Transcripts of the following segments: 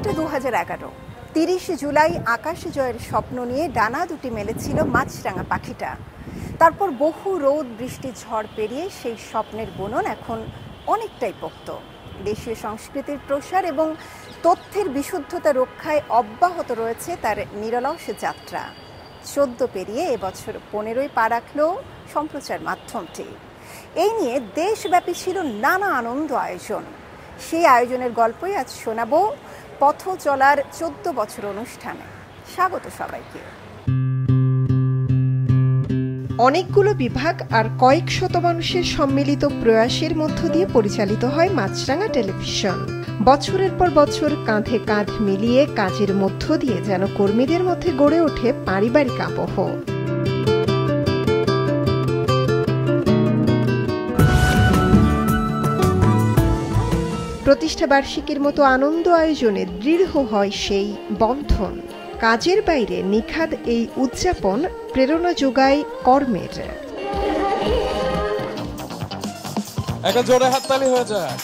সময়টা 2011। 30 জুলাই আকাশ জয়ের স্বপ্ন নিয়ে ডানা দুটি মেলেছিল মাছরাঙা পাখিটা। তারপর বহু রোদ বৃষ্টি ঝড় পেরিয়ে সেই স্বপ্নের বুনন এখন অনেকটাই পোক্ত। দেশীয় সংস্কৃতির প্রসার এবং তথ্যের বিশুদ্ধতা রক্ষায় অব্যাহত রয়েছে তার নিরলস যাত্রা। 14 পেরিয়ে এবছর 15ই পা রাখল সম্প্রচার মাধ্যমটি। এই নিয়ে দেশব্যাপী ছিল নানা আনন্দ আয়োজন। সেই আয়োজনের গল্পই আজ শোনাবো পথ চলার 14 বছর অনুষ্ঠানে। স্বাগত সবাইকে। অনেকগুলো বিভাগ আর কয়েক শত মানুষের সম্মিলিত প্রয়াসের মধ্য দিয়ে পরিচালিত হয় মাছরাঙা টেলিভিশন। বছরের পর বছর কাঁধে কাঁধ মিলিয়ে কাজের মধ্য দিয়ে যেন কর্মীদের মধ্যে গড়ে ওঠে পারিবারিক আবহ। প্রতিষ্ঠা বার্ষিকীর মতো আনন্দ আয়োজনে দৃঢ় হয় সেই বন্ধন। কাজের বাইরে নিখাদ এই উদযাপন প্রেরণা যোগায় কর্মের। একটা জোরে হাততালি হয়ে যায়।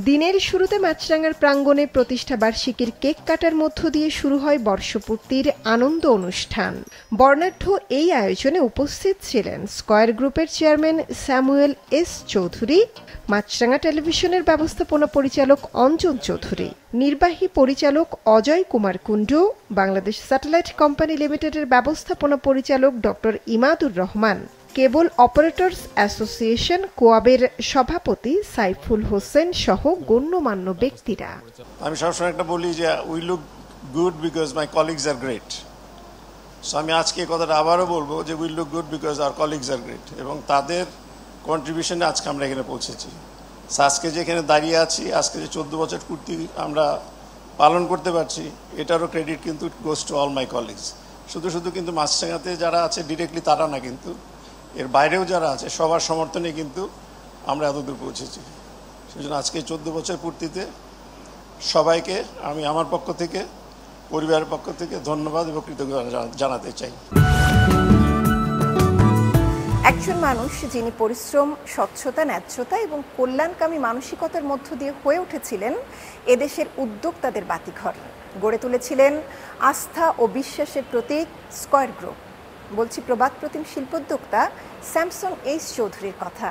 দিনের শুরুতে মাছরাঙার প্রাঙ্গণে প্রতিষ্ঠা বার্ষিকীর কেক কাটার মধ্য দিয়ে শুরু হয় বর্ষপূর্তির আনন্দ অনুষ্ঠান। বর্ণাঢ্য এই আয়োজনে উপস্থিত ছিলেন স্কয়ার গ্রুপের চেয়ারম্যান স্যামুয়েল এস চৌধুরী, মাছরাঙা টেলিভিশনের ব্যবস্থাপনা পরিচালক অঞ্জন চৌধুরী, নির্বাহী পরিচালক অজয় কুমার কুণ্ডু, বাংলাদেশ স্যাটেলাইট কোম্পানি লিমিটেডের ব্যবস্থাপনা পরিচালক ডক্টর ইমাদুর রহমান, কেবল অপারেটরস অ্যাসোসিয়েশন কোয়াবের সভাপতি সাইফুল হোসেন সহ গণ্যমান্য ব্যক্তিরা। আমি সবসময় একটা বলি যে we look good because my colleagues are great. So আমি আজকে এই কথাটা আবারও বলবো যে we look good because our colleagues are great, এবং তাদের কন্ট্রিবিউশনে আজকে আমরা এখানে পৌঁছেছি। আজকে যেখানে দাঁড়িয়ে আছি, আজকে যে 14 বছর পূর্তি আমরা পালন করতে পারছি, এটারও ক্রেডিট কিন্তু goes to all my colleagues. শুধু কিন্তু মাছরাঙাতে যারা আছে ডিরেক্টলি তারা না, কিন্তু এর বাইরেও যারা আছে সবার সমর্থনে কিন্তু আমরা এতদূর পৌঁছেছি। সেজন্য আজকে 14 বছর পূর্তিতে সবাইকে আমি আমার পক্ষ থেকে, পরিবারের পক্ষ থেকে ধন্যবাদ এবং কৃতজ্ঞতা জানাতে চাই। একজন মানুষ যিনি পরিশ্রম, স্বচ্ছতা, ন্যায্যতা এবং কল্যাণকামী মানসিকতার মধ্য দিয়ে হয়ে উঠেছিলেন এদেশের উদ্যোক্তাদের বাতিঘর। গড়ে তুলেছিলেন আস্থা ও বিশ্বাসের প্রতীক স্কয়ার গ্রুপ। বলছি প্রবাদ প্রতিম শিল্পোদ্যোক্তা স্যামসন এইচ চৌধুরীর কথা।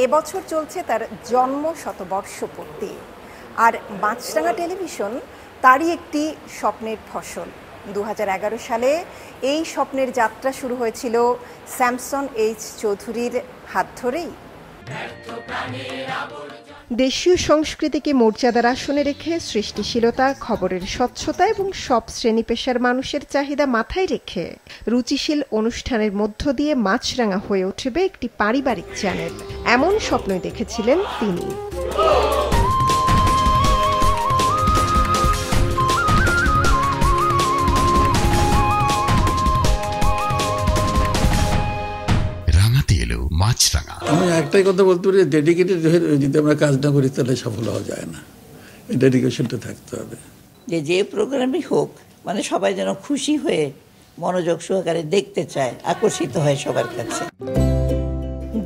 এবছর চলছে তার জন্ম শতবর্ষ পূর্তি, আর মাছরাঙা টেলিভিশন তারই একটি স্বপ্নের ফসল। 2011 সালে এই স্বপ্নের যাত্রা শুরু হয়েছিল স্যামসন এইচ চৌধুরীর হাত ধরেই। দেশীয় সংস্কৃতিকে মর্যাদার আসনে রেখে সৃষ্টিশীলতা, খবরের স্বচ্ছতা এবং সব শ্রেণী পেশার মানুষের চাহিদা মাথায় রেখে রুচিশীল অনুষ্ঠানের মধ্য দিয়ে মাছরাঙা হয়ে উঠবে একটি পারিবারিক চ্যানেল, এমন স্বপ্নই দেখেছিলেন তিনি। আমি একটাই কথা বলতে পারি, ডেডিকেটেড যদি আমরা কাজ না করি তাহলে সফল হওয়া যায় না। ডেডিকেশনটা থাকতে হবে। যে প্রোগ্রামই হোক, মানে সবাই যেন খুশি হয়ে মনোযোগ সহকারে দেখতে চায়, আকর্ষিত হয় সবার কাছে।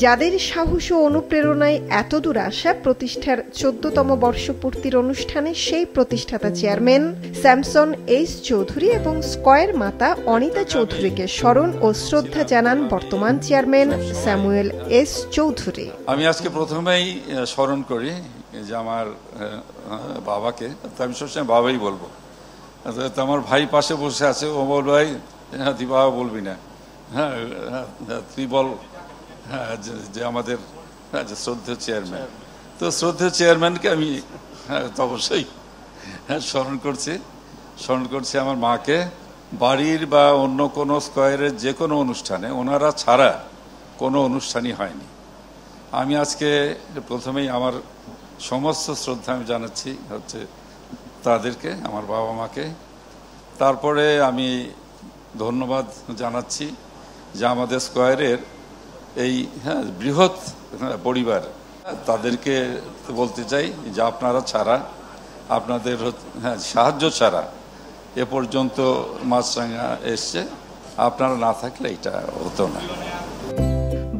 যাদের সাহস ও অনুপ্রেরণায় এতদূর আসা প্রতিষ্ঠার 14তম বর্ষপূর্তির অনুষ্ঠানে সেই প্রতিষ্ঠাতা চেয়ারম্যান স্যামসন এইচ চৌধুরী এবং স্কয়ার মাতা অনিতা চৌধুরীকে স্মরণ ও শ্রদ্ধা জানান বর্তমান চেয়ারম্যান স্যামুয়েল এস চৌধুরী। আমি আজকে প্রথমেই স্মরণ করি যে আমার বাবাকে, আমি সবসময় বাবাই বলবো। আমার ভাই পাশে বসে আছে, ও বল ভাই তুই বাবা বলবি না, হ্যাঁ তুই বল, হ্যাঁ যে আমাদের শ্রদ্ধেয় চেয়ারম্যান। তো শ্রদ্ধেয় চেয়ারম্যানকে আমি অবশ্যই স্মরণ করছি আমার মাকে। বাড়ির বা অন্য কোনো স্কয়ারের যে কোনো অনুষ্ঠানে ওনারা ছাড়া কোনো অনুষ্ঠানই হয়নি। আমি আজকে প্রথমেই আমার সমস্ত শ্রদ্ধা আমি জানাচ্ছি হচ্ছে তাদেরকে, আমার বাবা মাকে। তারপরে আমি ধন্যবাদ জানাচ্ছি যে আমাদের স্কয়ারের এই বৃহৎ পরিবার, তাদেরকে বলতে চাই যে আপনারা ছাড়া, আপনাদের সাহায্য ছাড়া এ পর্যন্ত মাছরাঙা এসছে, আপনারা না থাকলে এটা হতো না।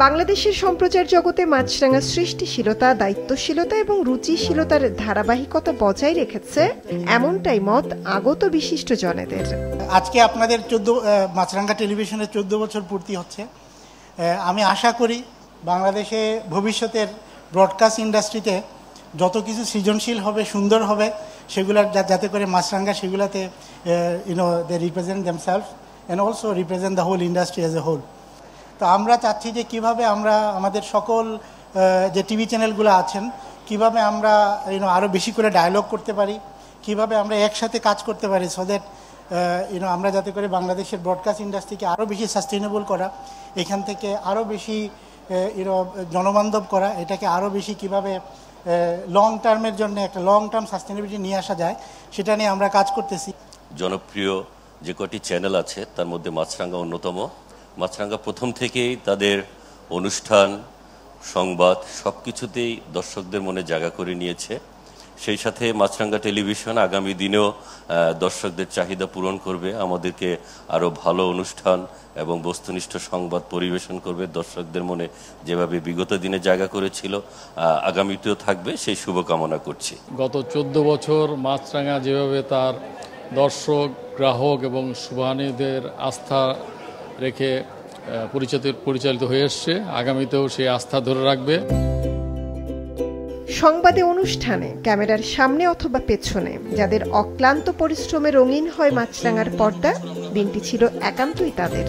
বাংলাদেশের সম্প্রচার জগতে মাছরাঙা সৃষ্টিশীলতা, দায়িত্বশীলতা এবং রুচিশীলতার ধারাবাহিকতা বজায় রেখেছে, এমনটাই মত আগত বিশিষ্ট জনেদের। আজকে আপনাদের মাছরাঙা টেলিভিশনের 14 বছর পূর্তি হচ্ছে। আমি আশা করি বাংলাদেশে ভবিষ্যতের ব্রডকাস্ট ইন্ডাস্ট্রিতে যত কিছু সৃজনশীল হবে, সুন্দর হবে, সেগুলার যাতে করে মাছরাঙা সেগুলাতে they represent themselves and also represent the whole industry as a whole. তো আমরা চাচ্ছি যে কীভাবে আমরা আমাদের সকল যে টিভি চ্যানেলগুলো আছেন, কীভাবে আমরা আরও বেশি করে ডায়ালগ করতে পারি, কীভাবে আমরা একসাথে কাজ করতে পারি, সো দ্যাট আমরা যাতে করে বাংলাদেশের ব্রডকাস্ট ইন্ডাস্ট্রিকে আরও বেশি সাস্টেনেবল করা, এখান থেকে আরও বেশি জনবান্ধব করা, এটাকে আরও বেশি কীভাবে লং টার্মের জন্য একটা লং টার্ম সাস্টেনেবিলিটি নিয়ে আসা যায়, সেটা নিয়ে আমরা কাজ করতেছি। জনপ্রিয় যে কটি চ্যানেল আছে তার মধ্যে মাছরাঙা অন্যতম। মাছরাঙা প্রথম থেকেই তাদের অনুষ্ঠান, সংবাদ সব কিছুতেই দর্শকদের মনে জায়গা করে নিয়েছে। সেই সাথে মাছরাঙা টেলিভিশন আগামী দিনেও দর্শকদের চাহিদা পূরণ করবে, আমাদেরকে আরও ভালো অনুষ্ঠান এবং বস্তুনিষ্ঠ সংবাদ পরিবেশন করবে, দর্শকদের মনে যেভাবে বিগত দিনে জায়গা করেছিল আগামীতেও থাকবে, সেই শুভকামনা করছি। গত 14 বছর মাছরাঙা যেভাবে তার দর্শক, গ্রাহক এবং শুভানুদের আস্থা রেখে পরিচালিত হয়ে এসছে, আগামীতেও সেই আস্থা ধরে রাখবে। সংবাদে, অনুষ্ঠানে, ক্যামেরার সামনে অথবা পেছনে যাদের অক্লান্ত পরিশ্রমে রঙিন হয় মাছরাঙার পর্দা, দিনটি ছিল একান্তই তাদের।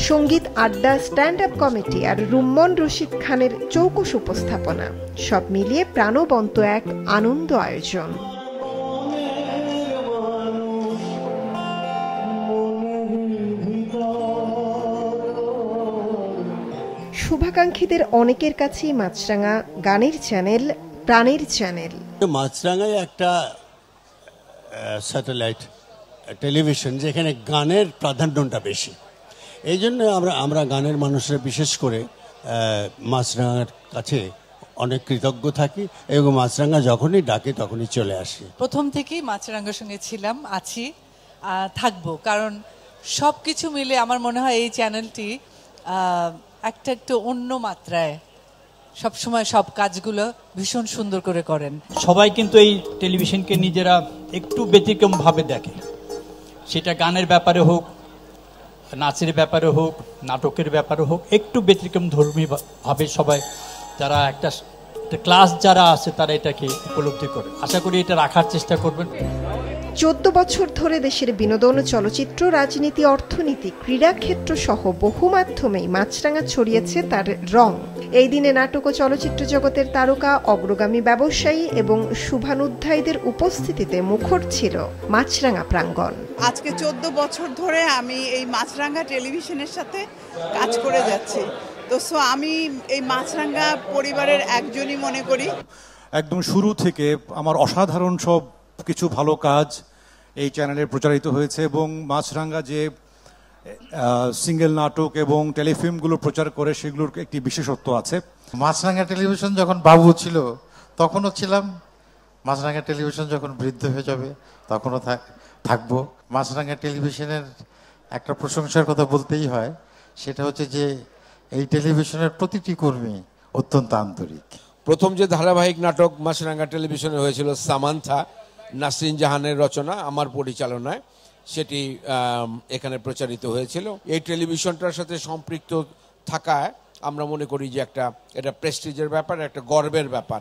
সঙ্গীত, আড্ডা, স্ট্যান্ড আপ কমেডি আর রুম্মন রশিদ খানের চৌকস উপস্থাপনা সব মিলিয়ে প্রাণবন্ত এক আনন্দ আয়োজন। শুভাকাঙ্ক্ষীদের অনেকের কাছেই মাছরাঙা গানের চ্যানেল, প্রাণের চ্যানেল। মাছরাঙায় একটা স্যাটেলাইট টেলিভিশন যেখানে গানের প্রাধান্যটা বেশি, এই জন্য আমরা গানের মানুষরা বিশেষ করে মাছরাঙার কাছে অনেক কৃতজ্ঞ থাকি এবং মাছরাঙা যখনই ডাকে তখনই চলে আসি। প্রথম থেকেই মাছরাঙার সঙ্গে ছিলাম, আছি, থাকবো, কারণ সব কিছু মিলে আমার মনে হয় এই চ্যানেলটি একটা একটু অন্য মাত্রায় সবসময় সব কাজগুলো ভীষণ সুন্দর করে করেন। সবাই কিন্তু এই টেলিভিশনকে নিজেরা একটু ব্যতিক্রম ভাবে দেখে, সেটা গানের ব্যাপারে হোক, নাচের ব্যাপারে হোক, নাটকের ব্যাপারে হোক, একটু ব্যতিক্রম ধর্মী ভাবে সবাই যারা একটা ক্লাস যারা আছে তারা এটাকে উপলব্ধি করে। আশা করি এটা রাখার চেষ্টা করবেন। 14 বছর ধরে দেশের বিনোদন, চলচ্চিত্র, রাজনীতি, অর্থনীতি, ক্রীড়াক্ষেত্র সহ বহু মাধ্যমেই মাছরাঙা ছড়িয়েছে তার রং। এই দিনে নাটক ও চলচ্চিত্র জগতের তারকা, অগ্রগামী ব্যবসায়ী এবং শুভানুধ্যায়ীদের উপস্থিতিতে মুখর ছিল মাছরাঙা প্রাঙ্গণ। আজকে 14 বছর ধরে আমি এই মাছরাঙা টেলিভিশনের সাথে কাজ করে যাচ্ছি, তো আমি এই মাছরাঙা পরিবারের একজনই মনে করি। একদম শুরু থেকে আমার অসাধারণ সব কিছু ভালো কাজ এই চ্যানেলে প্রচারিত হয়েছে এবং মাছরাঙা যে সিঙ্গেল নাটক এবং টেলিফিল্মগুলো প্রচার করে সেগুলোর একটি বিশেষত্ব আছে। মাছরাঙা টেলিভিশন যখন বাবু ছিল তখনও ছিলাম, মাছরাঙা টেলিভিশন যখন বৃদ্ধ হয়ে যাবে তখনও থাকবো। মাছরাঙা টেলিভিশনের একটা প্রশংসার কথা বলতেই হয়, সেটা হচ্ছে যে এই টেলিভিশনের প্রতিটি কর্মী অত্যন্ত আন্তরিক। প্রথম যে ধারাবাহিক নাটক মাছরাঙা টেলিভিশনে হয়েছিল সামান্থা, নাসরিন জাহানের রচনা, আমার পরিচালনায়, সেটি এখানে প্রচারিত হয়েছিল। এই টেলিভিশনটার সাথে সম্পৃক্ত থাকায় আমরা মনে করি যে এটা প্রেস্টিজের ব্যাপার, একটা গর্বের ব্যাপার।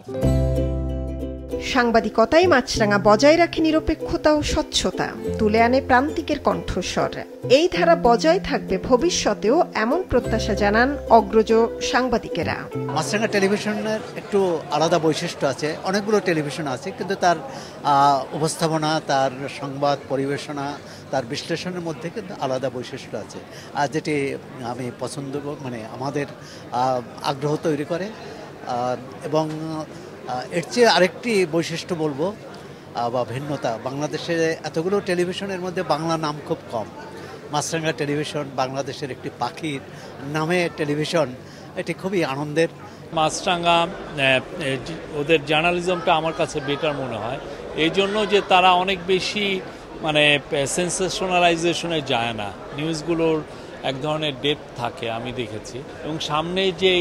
সাংবাদিকতায় মাছরাঙা বজায় রাখে নিরপেক্ষতা ও স্বচ্ছতা, তুলে আনে প্রান্তিকের কণ্ঠস্বর। এই ধারা বজায় থাকবে ভবিষ্যতেও, এমন প্রত্যাশা জানান অগ্রজ সাংবাদিকেরা। মাছরাঙা টেলিভিশনের একটু আলাদা বৈশিষ্ট্য আছে, অনেকগুলো টেলিভিশন আছে, কিন্তু তার উপস্থাপনা, তার সংবাদ পরিবেশনা, তার বিশ্লেষণের মধ্যে কিন্তু আলাদা বৈশিষ্ট্য আছে, আর যেটি আমি পছন্দ, আমাদের আগ্রহ তৈরি করে। এবং এর চেয়ে আরেকটি বৈশিষ্ট্য বলবো বা ভিন্নতা, বাংলাদেশে এতগুলো টেলিভিশনের মধ্যে বাংলা নাম খুব কম। মাছরাঙা টেলিভিশন বাংলাদেশের একটি পাখির নামে টেলিভিশন, এটি খুবই আনন্দের। মাছরাঙা ওদের জার্নালিজমটা আমার কাছে বেটার মনে হয়, এই জন্য যে তারা অনেক বেশি সেন্সেশনালাইজেশনে যায় না, নিউজগুলোর এক ধরনের ডেপথ থাকে আমি দেখেছি। এবং সামনে যে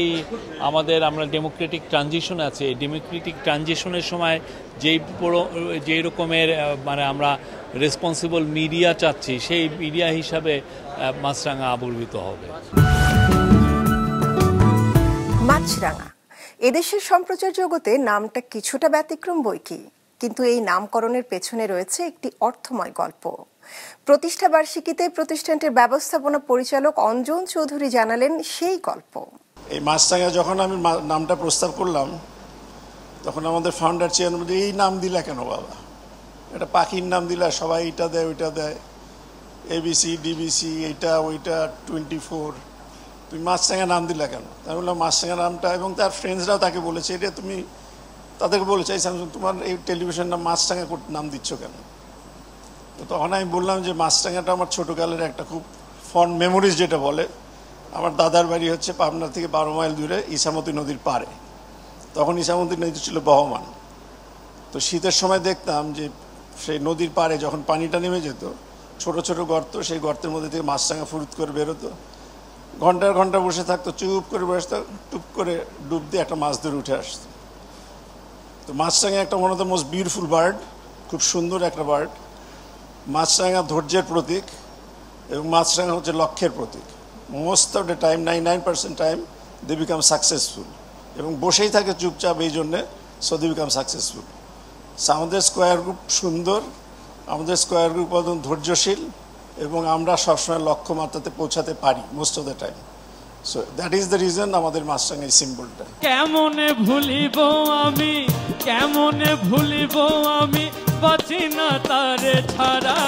আমরা ডেমোক্রেটিক ট্রানজিশন আছে, এই ডেমোক্রেটিক ট্রানজিশনের সময় যেই রকমের মানে আমরা রেসপন্সিবল মিডিয়া চাচ্ছি, সেই মিডিয়া হিসাবে মাছরাঙা আবির্ভূত হবে। মাছরাঙা এদেশের সম্প্রচার জগতে নামটা কিছুটা ব্যতিক্রম বৈকি, কিন্তু এই নামকরণের পেছনে রয়েছে একটি অর্থময় গল্প। প্রতিষ্ঠা বার্ষিকীতে প্রতিষ্ঠানটির ব্যবস্থাপনা পরিচালক অঞ্জন চৌধুরী জানালেন সেই গল্প। এই মাছরাঙা যখন আমি নামটা প্রস্তাব করলাম, তখন আমাদের ফাউন্ডার চেয়ারম্যান বলছে, এই নাম দিলা কেন বাবা, এটা পাখির নাম দিলা, সবাই এটা দেয় ওইটা দেয়, এবিসি ডিবিসি এইটা ওইটা 24, তুমি মাছরাঙা নাম দিলা কেন? আমি বললাম মাছরাঙা নামটা, এবং তার ফ্রেন্ডসরাও তাকে বলেছে, এটা তুমি তাদেরকে বলেছে তোমার এই টেলিভিশন নাম মাছরাঙা নাম দিচ্ছ কেন? তো তখন আমি বললাম যে মাছরাঙাটা আমার ছোটোকালের একটা খুব ফন্ড মেমোরিজ, যেটা বলে। আমার দাদার বাড়ি হচ্ছে পাবনা থেকে 12 মাইল দূরে ইসামতি নদীর পাড়ে। তখন ইসামতি নদী ছিল বহমান। তো শীতের সময় দেখতাম যে সেই নদীর পাড়ে যখন পানিটা নেমে যেত, ছোট ছোট গর্ত, সেই গর্তের মধ্যে থেকে মাছরাঙা ফুরুত করে বেরোতো, ঘন্টার ঘন্টা বসে থাকতো, চুপ করে বসতো, টুপ করে ডুব দিয়ে একটা মাছ ধরে উঠে আসতো। তো মাছরাঙা একটা one of the most beautiful bird, খুব সুন্দর একটা বার্ড। মাছরাঙা ধৈর্যের প্রতীক এবং মাছরাঙা হচ্ছে লক্ষ্যের প্রতীক। Most of the time 99% time they become successful, এবং বসেই থাকে চুপচাপ, এই জন্যে সো দে বিকাম সাকসেসফুল। আমাদের স্কোয়ার গ্রুপ সুন্দর, আমাদের স্কোয়ার গ্রুপ একদম ধৈর্যশীল, এবং আমরা সবসময় লক্ষ্যমাত্রাতে পৌঁছাতে পারি most of the time. So that is the reason আমাদের মাছরাঙা এই সিম্বলটা। কেমনে ভুলিব আমি, কেমনে ভুলিব আমি, বাঁচি না তারে ছাড়া,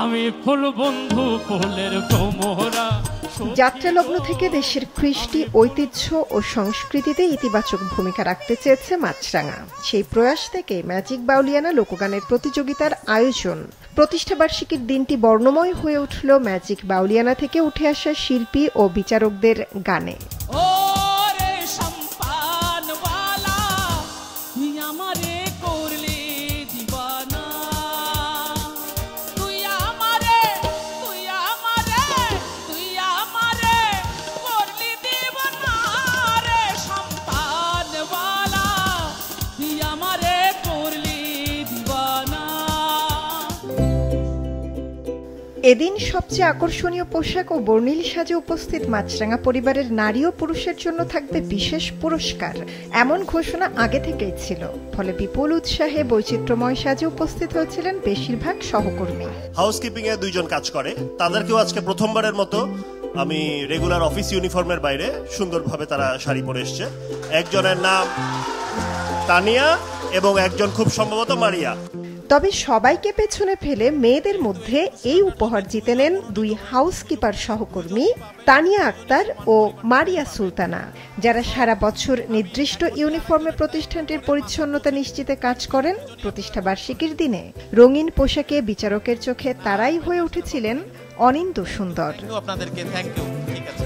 আমি ফুল বন্ধু ফুলের ভ্রমরা। যাত্রালগ্ন থেকে দেশের কৃষ্টি, ঐতিহ্য ও সংস্কৃতিতে ইতিবাচক ভূমিকা রাখতে চেয়েছে মাছরাঙা। সেই প্রয়াস থেকে ম্যাজিক বাউলিয়ানা লোকগানের প্রতিযোগিতার আয়োজন। প্রতিষ্ঠাবার্ষিকীর দিনটি বর্ণময় হয়ে উঠল ম্যাজিক বাউলিয়ানা থেকে উঠে আসা শিল্পী ও বিচারকদের গানে। এদিন সবচেয়ে আকর্ষণীয় পোশাক ও বর্ণিল সাজে উপস্থিত মাছরাঙা পরিবারের নারী ও পুরুষের জন্য থাকবে বিশেষ পুরস্কার, এমন ঘোষণা আগে থেকেই ছিল। ফলে বিপুল উৎসাহে বৈচিত্র্যময় সাজে উপস্থিত হয়েছিলেন বেশিরভাগ সহকর্মী। হাউসকিপিং এ 2 জন কাজ করে, তাদেরকেও আজকে প্রথমবারের মতো আমি রেগুলার অফিস ইউনিফর্মের বাইরে সুন্দরভাবে তারা শাড়ি পরে এসছে। একজনের নাম তানিয়া এবং একজন খুব সম্ভবত মারিয়া। তবে সবাইকে পেছনে ফেলে মেয়েদের মধ্যে এই উপহার জিতে নেন 2 হাউসকিপার সহকর্মী তানিয়া আক্তার ও মারিয়া সুলতানা, যারা সারা বছর নির্দিষ্ট ইউনিফর্মে প্রতিষ্ঠানটির পরিচ্ছন্নতা নিশ্চিতে কাজ করেন। প্রতিষ্ঠা বার্ষিকীর দিনে রঙিন পোশাকে বিচারকের চোখে তারাই হয়ে উঠেছিলেন অনিন্দ সুন্দর। আপনাদেরকে থ্যাংক ইউ। ঠিক আছে।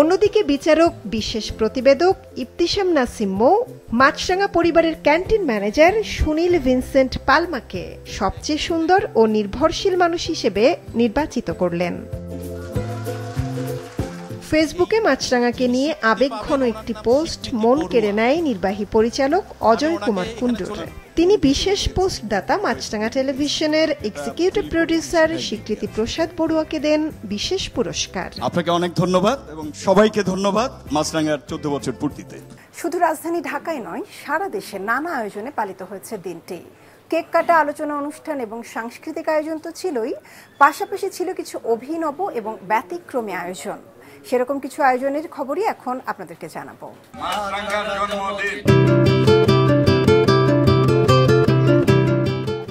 অন্যদিকে বিচারক, বিশেষ প্রতিবেদক ইবতিসাম নাসিম মৌ মাছরাঙা পরিবারের ক্যান্টিন ম্যানেজার সুনীল ভিনসেন্ট পালমাকে সবচেয়ে সুন্দর ও নির্ভরশীল মানুষ হিসেবে নির্বাচিত করলেন। ফেসবুকে মাছরাঙাকে নিয়ে আবেগঘন একটি পোস্ট মন কেড়ে নেয় নির্বাহী পরিচালক অজয় কুমার কুণ্ডুর। তিনি বিশেষ পোস্টদাতা মাছরাঙা টেলিভিশনের এক্সিকিউটিভ প্রডিউসার স্বীকৃতি প্রসাদ বড়ুয়াকে দেন বিশেষ পুরস্কার। আপনাকে অনেক ধন্যবাদ এবং সবাইকে ধন্যবাদ মাছরাঙার 14 বছর পূর্তিতে। শুধু রাজধানী ঢাকায় নয়, সারা দেশে নানা আয়োজনে পালিত হয়েছে দিনটি। কেক কাটা, আলোচনা অনুষ্ঠান এবং সাংস্কৃতিক আয়োজন তো ছিলই, পাশাপাশি ছিল কিছু অভিনব এবং ব্যতিক্রমী আয়োজন। সেরকম কিছু আয়োজনের খবরই এখন আপনাদেরকে জানাবো।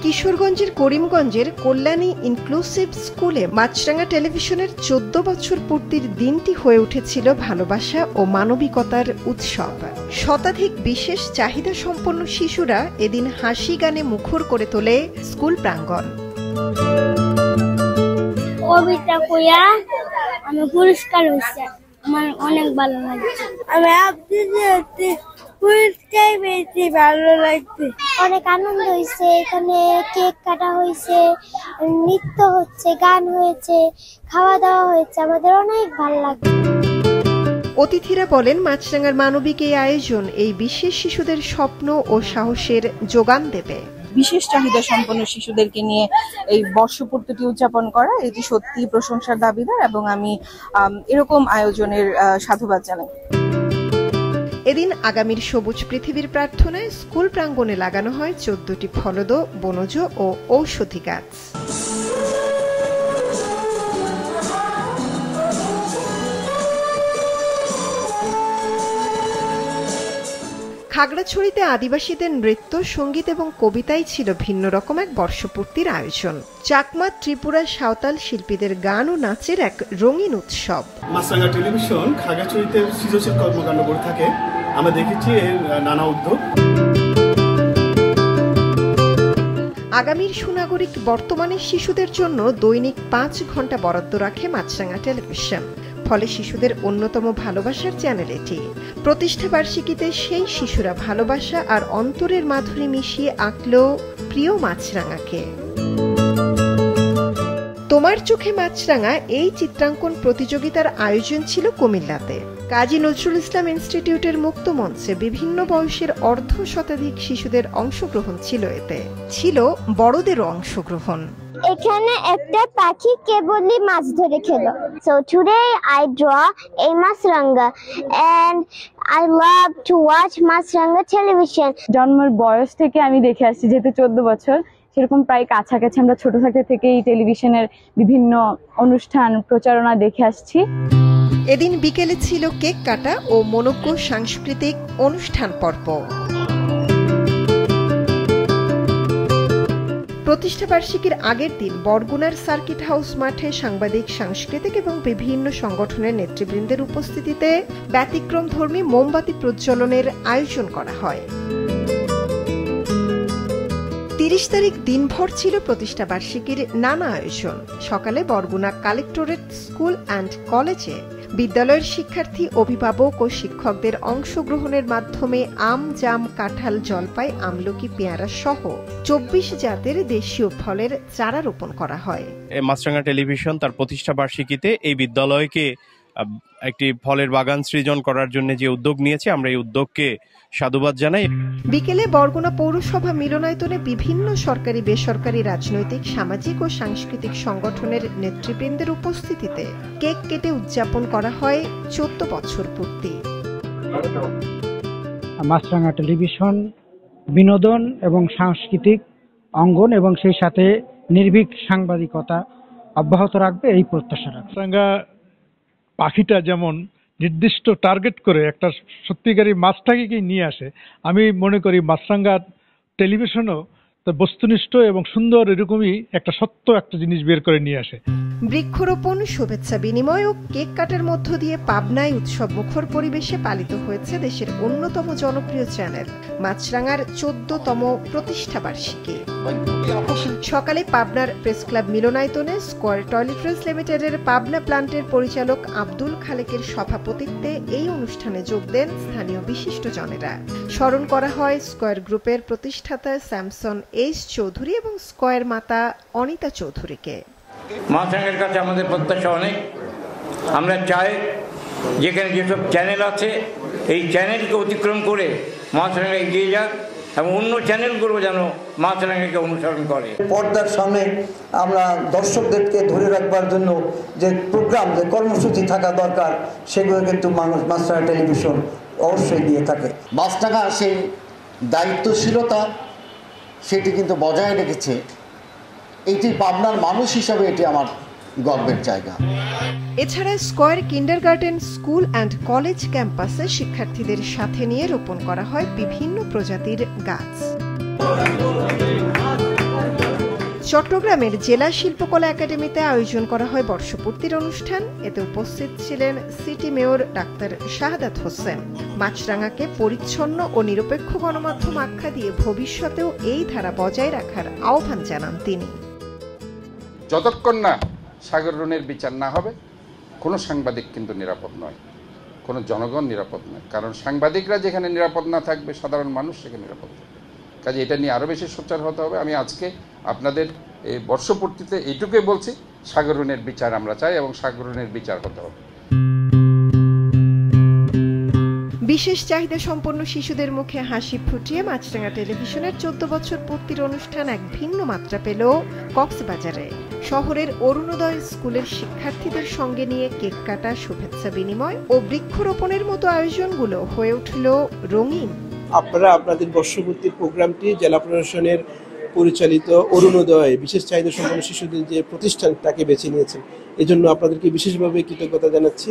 কিশোরগঞ্জের করিমগঞ্জের কল্যাণী ইনক্লুসিভ স্কুলে মাছরাঙা টেলিভিশনের 14 বছর পূর্তির দিনটি হয়ে উঠেছিল ভালোবাসা ও মানবিকতার উৎসব। শতাধিক বিশেষ চাহিদা সম্পন্ন শিশুরা এদিন হাসি গানে মুখর করে তোলে স্কুল প্রাঙ্গণ। কবিতা কইয়া আমি পুরস্কার হয়েছে, আমার অনেক ভালো লাগছে। আমি পুরস্কার পেয়েছি, ভালো লাগছে, অনেক আনন্দ হয়েছে। এখানে কেক কাটা হয়েছে, নৃত্য হচ্ছে, গান হয়েছে, খাওয়া দাওয়া হয়েছে, আমাদের অনেক ভালো লাগছে। অতিথিরা বলেন, মাছরাঙার মানবিক এই আয়োজন এই বিশেষ শিশুদের স্বপ্ন ও সাহসের যোগান দেবে। বিশেষ চাহিদা সম্পন্ন শিশুদেরকে নিয়ে এই বর্ষপূর্তিটি উদযাপন করা, এটি সত্যি প্রশংসার দাবিদার এবং আমি এরকম আয়োজনের সাধুবাদ জানাই। এদিন আগামীর সবুজ পৃথিবীর প্রার্থনায় স্কুল প্রাঙ্গণে লাগানো হয় 14টি ফলদ, বনজ ও ঔষধি গাছ। খাগড়াছড়িতে আদিবাসীদের নৃত্য, সঙ্গীত এবং কবিতাই ছিল ভিন্ন রকম এক বর্ষপূর্তির আয়োজন। চাকমা, ত্রিপুরা, সাঁওতাল শিল্পীদের গান ও নাচের এক রঙিন উৎসব। মাছরাঙা টেলিভিশন খাগড়াছড়িতে সৃজনশীল কর্মকাণ্ড করে থাকে, আমরা দেখেছি এর নানা উদ্যোগ। আগামীর সুনাগরিক বর্তমানের শিশুদের জন্য দৈনিক 5 ঘন্টা বরাদ্দ রাখে মাছরাঙা টেলিভিশন। ফলে শিশুদের অন্যতম ভালোবাসার চ্যানেল এটি। প্রতিষ্ঠা বার্ষিকীতে সেই শিশুরা ভালোবাসা আর অন্তরের মাধুরী মিশিয়ে আঁকল প্রিয় মাছরাঙাকে। তোমার চোখে মাছরাঙা এই চিত্রাঙ্কন প্রতিযোগিতার আয়োজন ছিল কুমিল্লাতে। কাজী নজরুল ইসলাম ইনস্টিটিউটের মুক্ত মঞ্চে বিভিন্ন বয়সের অর্ধ শতাধিক শিশুদের অংশগ্রহণ ছিল। এতে ছিল বড়দেরও অংশগ্রহণ। এখানে একটা পাখি কেবলই মাছ ধরে খেলো। So today I draw a Maasranga and I love to watch Maasranga television. জন্মের বয়স থেকে আমি দেখে আসছি, যেহেতু 14 বছর, সেরকম প্রায় কাছাকাছি আমরা ছোট থাকতে থেকেই টেলিভিশনের বিভিন্ন অনুষ্ঠান প্রচারণা দেখে আসছি। এদিন বিকেলে ছিল কেক কাটা ও মনোজ্ঞ সাংস্কৃতিক অনুষ্ঠান পর্ব। প্রতিষ্ঠা বার্ষিকীর আগের দিন বরগুনার সার্কিট হাউস মাঠে সাংবাদিক, সাংস্কৃতিক এবং বিভিন্ন সংগঠনের নেতৃবৃন্দের উপস্থিতিতে ব্যতিক্রমধর্মী মোমবাতি প্রজ্বলনের আয়োজন করা হয়। 30 তারিখ দিনভর ছিল প্রতিষ্ঠা বার্ষিকীর নানা আয়োজন। সকালে বরগুনা কালেক্টরেট স্কুল অ্যান্ড কলেজে বিদ্যালয়ের শিক্ষার্থী, অভিভাবক ও শিক্ষকদের অংশগ্রহণের মাধ্যমে আম, জাম, কাঁঠাল, জলপাই, আমলকি, পেয়ারা সহ 24 জাতের দেশীয় ফলের চারা রোপণ করা হয়। মাছরাঙা টেলিভিশন তার প্রতিষ্ঠা বার্ষিকীতে এই বিদ্যালয়কে একটি ফলের বাগান সৃজন করার জন্য যে উদ্যোগ নিয়েছে, আমরা এই উদ্যোগকে সাধুবাদ জানাই। বিকেলে বরগুনা পৌরসভা মিলনায়তনে বিভিন্ন সরকারি, বেসরকারি, রাজনৈতিক, সামাজিক ও সাংস্কৃতিক সংগঠনের নেতৃবৃন্দের উপস্থিতিতে কেক কেটে উদযাপন করা হয় 14 বছর পূর্তি। মাছরাঙা টেলিভিশন বিনোদন এবং সাংস্কৃতিক অঙ্গন এবং সেই সাথে নির্ভীক সাংবাদিকতা অব্যাহত রাখবে এই প্রত্যাশা রাখবে। মাছরাঙা পাখিটা যেমন নির্দিষ্ট টার্গেট করে একটা সত্যিকারী মাছটাকে নিয়ে আসে, আমি মনে করি মাছরাঙা টেলিভিশনও বস্তুনিষ্ঠ এবং সুন্দর এরকমই একটা সত্য একটা জিনিস বের করে নিয়ে আসে। বৃক্ষরোপণ, শুভেচ্ছা বিনিময় ও কেক কাটার মধ্য দিয়ে পাবনায় উৎসব মুখর পরিবেশে পালিত হয়েছে দেশের অন্যতম জনপ্রিয় চ্যানেল মাছরাঙার 14তম প্রতিষ্ঠা বার্ষিকী। সকালে পাবনার প্রেস ক্লাব মিলনায়তনে স্কয়ার টয়লেট্রিজ লিমিটেডের পাবনা প্লান্টের পরিচালক আব্দুল খালেকের সভাপতিত্বে এই অনুষ্ঠানে যোগ দেন স্থানীয় বিশিষ্টজনেরা। স্মরণ করা হয় স্কয়ার গ্রুপের প্রতিষ্ঠাতা স্যামসন এইচ চৌধুরী এবং স্কয়ার মাতা অনিতা চৌধুরীকে। মাছরাঙার কাছে আমাদের প্রত্যাশা অনেক। আমরা চাই যেখানে যেসব চ্যানেল আছে এই চ্যানেলকে অতিক্রম করে মাছরাঙা এগিয়ে যাক এবং অন্য চ্যানেলগুলো যেন মাছরাঙাকে অনুসরণ করে। পর্দার সামনে আমরা দর্শকদেরকে ধরে রাখবার জন্য যে প্রোগ্রাম, যে কর্মসূচি থাকা দরকার, সেগুলো কিন্তু মাছরাঙা টেলিভিশন অবশ্যই দিয়ে থাকে। মাছরাঙা সেই দায়িত্বশীলতা সেটি কিন্তু বজায় রেখেছে। এটি পাবনার মানুষ হিসাবে এটি আমার গর্বের জায়গা। এছাড়া square kindergarten school and college ক্যাম্পাসে শিক্ষার্থীদের সাথে নিয়ে রোপণ করা হয় বিভিন্ন প্রজাতির গাছ। চট্টগ্রামের জেলা শিল্পকলা একাডেমিতে আয়োজন করা হয় বর্ষপূর্তির অনুষ্ঠান। এতে উপস্থিত ছিলেন city mayor doctor Shahadat Hossain. মাছরাঙাকে পরিচ্ছন্ন ও নিরপেক্ষ গণমাধ্যম আখ্যা দিয়ে ভবিষ্যতেও এই ধারা বজায় রাখার আহ্বান জানান তিনি। যতক্ষণ না সাগর রুনের বিচার না হবে, কোনো সাংবাদিক কিন্তু নিরাপদ নয়। কোনো জনগণ নিরাপদ নয়, কারণ সাংবাদিকরা যেখানে নিরাপদ না থাকবে সাধারণ মানুষ সেখানে নিরাপদ থাকবে। কাজে এটা নিয়ে আরও বেশি সোচ্চার হতে হবে। আমি আজকে আপনাদের এই বর্ষপূর্তিতে এইটুকুই বলছি, সাগরনের বিচার আমরা চাই এবং সাগরনের বিচার হতে হবে। বিশেষ চাহিদা সম্পন্ন শিশুদের মুখে হাসি ফুটিয়ে মাছরাঙা টেলিভিশনের 14 বছর পূর্তির অনুষ্ঠান এক ভিন্ন মাত্রা পেল কক্সবাজারে। শহরের অরুণোদয় স্কুলের শিক্ষার্থীদের সঙ্গে নিয়ে কেক কাটা, শুভেচ্ছা বিনিময় ও বৃক্ষরোপণের মতো আয়োজনগুলো হয়ে উঠল রঙিন। আপনারা আপনাদের বর্ষপূর্তির প্রোগ্রামটি জেলা প্রশাসনের পরিচালিত অরুণোদয় বিশেষ চাহিদা সম্পন্ন শিশুদের যে প্রতিষ্ঠান তাকে বেছে নিয়েছেন, এই জন্য আপনাদেরকে বিশেষভাবে কৃতজ্ঞতা জানাচ্ছি।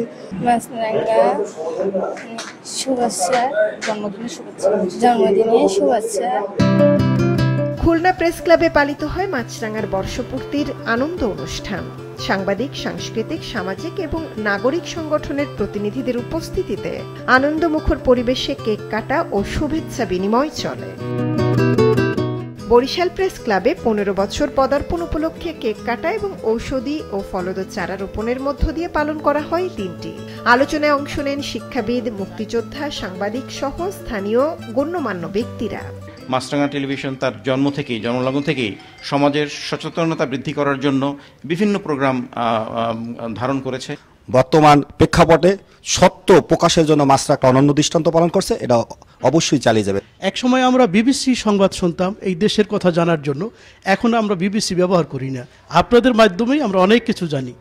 জন্মদিনের শুভেচ্ছা। খুলনা প্রেস ক্লাবে পালিত হয় মাছরাঙার বর্ষপূর্তির আনন্দ অনুষ্ঠান। সাংবাদিক, সাংস্কৃতিক, সামাজিক এবং নাগরিক সংগঠনের প্রতিনিধিদের উপস্থিতিতে আনন্দমুখর পরিবেশে কেক কাটা ও শুভেচ্ছা বিনিময় চলে। বরিশাল প্রেস ক্লাবে 15 বছর পদার্পণ উপলক্ষে কেক কাটা এবং ঔষধি ও ফলদ চারা রোপণের মধ্য দিয়ে পালন করা হয় দিনটি। আলোচনায় অংশ নেন শিক্ষাবিদ, মুক্তিযোদ্ধা, সাংবাদিক সহ স্থানীয় গণ্যমান্য ব্যক্তিরা। মাছরাঙা টেলিভিশন তার জন্মলগ্ন থেকেই সমাজের সচেতনতা বৃদ্ধি করার জন্য বিভিন্ন প্রোগ্রাম ধারণ করেছে। বর্তমান প্রেক্ষাপটে সত্য প্রকাশের জন্য মাছরাঙা অনন্য দৃষ্টান্ত পালন করছে, এটা অবশ্যই চালিয়ে যাবে। একসময় আমরা বিবিসি সংবাদ শুনতাম এই দেশের কথা জানার জন্য, এখন আমরা বিবিসি ব্যবহার করি না, আপনাদের মাধ্যমেই আমরা অনেক কিছু জানি।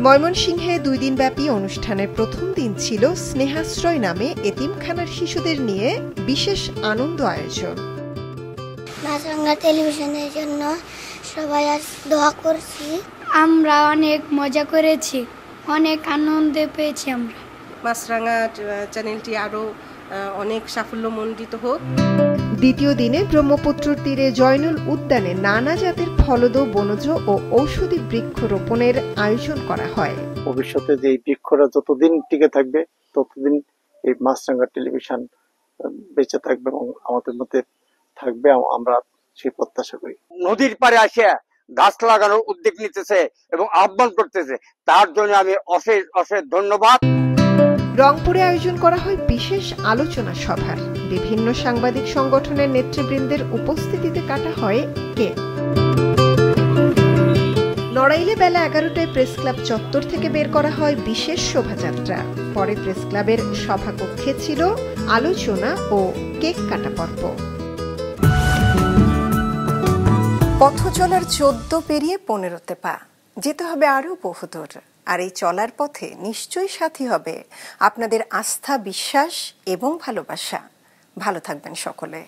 ময়মনসিংহে 2 দিনব্যাপী অনুষ্ঠানের প্রথম দিন ছিল স্নেহাশ্রয় নামে এতিমখানার শিশুদের নিয়ে বিশেষ আনন্দ আয়োজন। মাছরাঙা টেলিভিশনের জন্য সবাই আজ দোয়া করছি। আমরা অনেক মজা করেছি, অনেক আনন্দ পেয়েছি আমরা। মাছরাঙা চ্যানেলটি আরো অনেক সাফল্যমণ্ডিত হোক। দ্বিতীয় দিনে ব্রহ্মপুত্রের তীরে জয়নুল উদ্যানে নানা জাতের ফলদ, বনজ ও ঔষধি বৃক্ষরোপণের আয়োজন করা হয়। ভবিষ্যতে যে বৃক্ষরা যতদিন টিকে থাকবে ততদিন এই মাছরাঙা টেলিভিশন বেঁচে থাকবে এবং আমাদের মধ্যে থাকবে, আমরা সেই প্রত্যাশা করি। নদীর পাড়ে আসে গাছ লাগানোর উদ্যোগ নিতেছে এবং আহ্বান করতেছে, তার জন্য আমি অশেষ অশেষ ধন্যবাদ। রংপুরে আয়োজন করা হয় বিশেষ আলোচনা সভার। বিভিন্ন সাংবাদিক সংগঠনের নেতৃবৃন্দের উপস্থিতিতে কাটা হয় কেক। নড়াইলে বেলা 11টায় প্রেস ক্লাব চত্বর থেকে বের করা হয় বিশেষ শোভাযাত্রা। পরে প্রেস ক্লাবের সভাকক্ষে ছিল আলোচনা ও কেক কাটা পর্ব। পথ চলার 14 পেরিয়ে 15তে পা, যেতে হবে আরো বহুদূর। আর এই চলার পথে নিশ্চয়ই সাথী হবে আপনাদের আস্থা, বিশ্বাস এবং ভালোবাসা। ভালো থাকবেন সকলে।